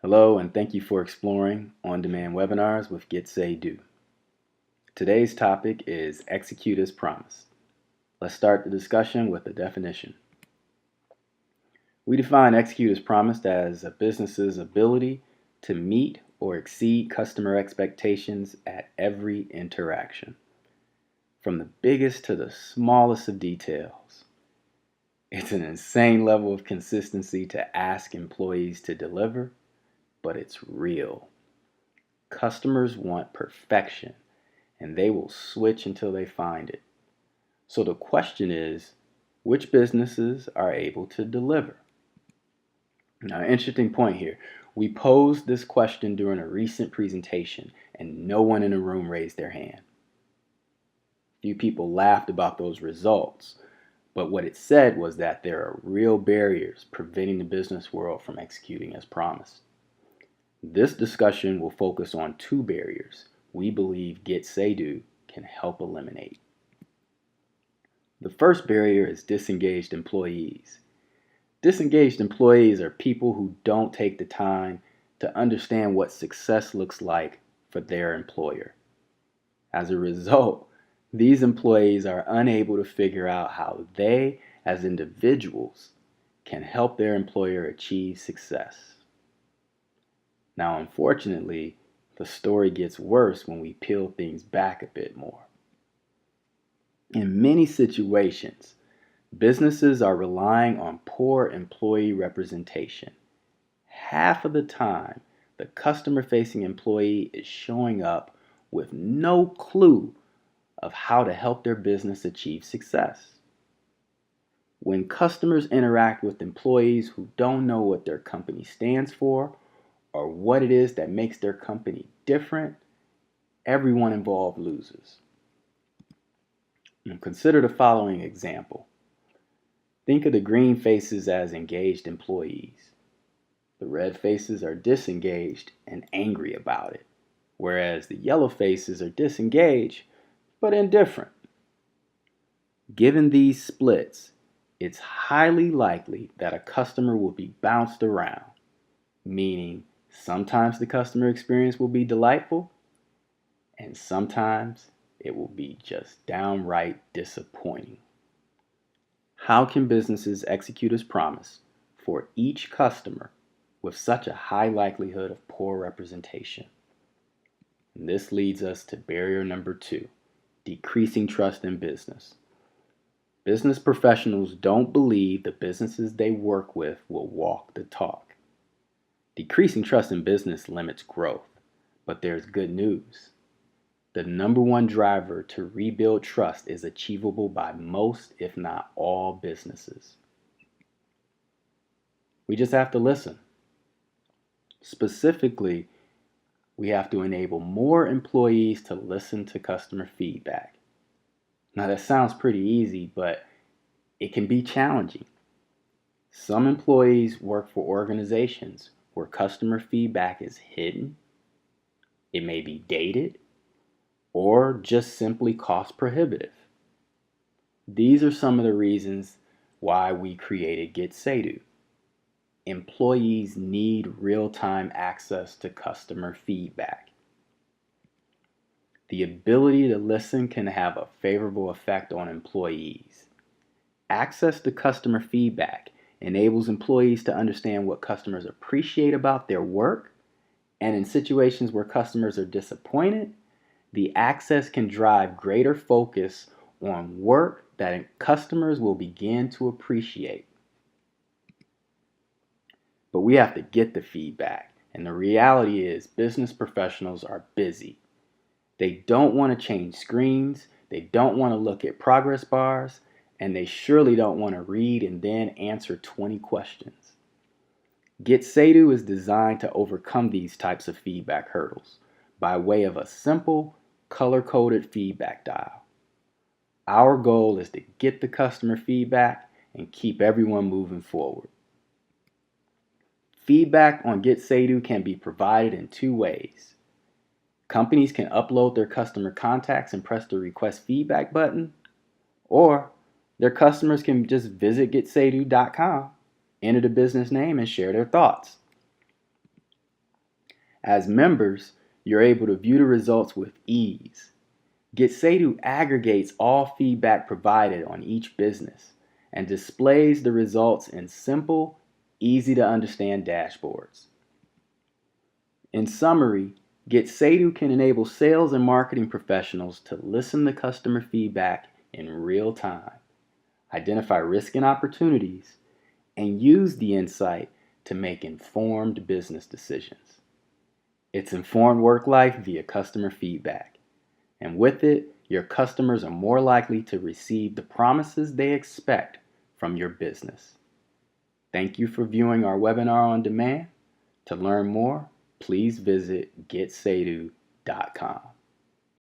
Hello, and thank you for exploring on-demand webinars with getSayDo. Today's topic is execute as promised. Let's start the discussion with a definition. We define execute as promised as a business's ability to meet or exceed customer expectations at every interaction, from the biggest to the smallest of details. It's an insane level of consistency to ask employees to deliver, but it's real. Customers want perfection, and they will switch until they find it. So the question is, which businesses are able to deliver? Now, an interesting point here. We posed this question during a recent presentation, and no one in the room raised their hand. Few people laughed about those results, but what it said was that there are real barriers preventing the business world from executing as promised. This discussion will focus on two barriers we believe getSayDo can help eliminate. The first barrier is disengaged employees. Disengaged employees are people who don't take the time to understand what success looks like for their employer. As a result, these employees are unable to figure out how they, as individuals, can help their employer achieve success. Now, unfortunately, the story gets worse when we peel things back a bit more. In many situations, businesses are relying on poor employee representation. Half of the time, the customer-facing employee is showing up with no clue of how to help their business achieve success. When customers interact with employees who don't know what their company stands for or what it is that makes their company different, everyone involved loses. Now consider the following example. Think of the green faces as engaged employees. The red faces are disengaged and angry about it, whereas the yellow faces are disengaged but indifferent. Given these splits, it's highly likely that a customer will be bounced around, meaning sometimes the customer experience will be delightful, and sometimes it will be just downright disappointing. How can businesses execute as promised for each customer with such a high likelihood of poor representation? And this leads us to barrier number 2, decreasing trust in business. Business professionals don't believe the businesses they work with will walk the talk. Decreasing trust in business limits growth, but there's good news. The number one driver to rebuild trust is achievable by most, if not all, businesses. We just have to listen. Specifically, we have to enable more employees to listen to customer feedback. Now that sounds pretty easy, but it can be challenging. Some employees work for organizations where customer feedback is hidden, it may be dated, or just simply cost prohibitive. These are some of the reasons why we created getSayDo. Employees need real-time access to customer feedback. The ability to listen can have a favorable effect on employees. Access to customer feedback enables employees to understand what customers appreciate about their work, and in situations where customers are disappointed, the access can drive greater focus on work that customers will begin to appreciate. But we have to get the feedback, and the reality is business professionals are busy. They don't want to change screens, they don't want to look at progress bars, and they surely don't want to read and then answer 20 questions. getSayDo is designed to overcome these types of feedback hurdles by way of a simple, color-coded feedback dial. Our goal is to get the customer feedback and keep everyone moving forward. Feedback on getSayDo can be provided in 2 ways. Companies can upload their customer contacts and press the request feedback button, or their customers can just visit getSayDo.com, enter the business name, and share their thoughts. As members, you're able to view the results with ease. getSayDo aggregates all feedback provided on each business and displays the results in simple, easy to understand dashboards. In summary, getSayDo can enable sales and marketing professionals to listen to customer feedback in real time, identify risk and opportunities, and use the insight to make informed business decisions. It's informed work life via customer feedback, and with it, your customers are more likely to receive the promises they expect from your business. Thank you for viewing our webinar on demand. To learn more, please visit getSayDo.com.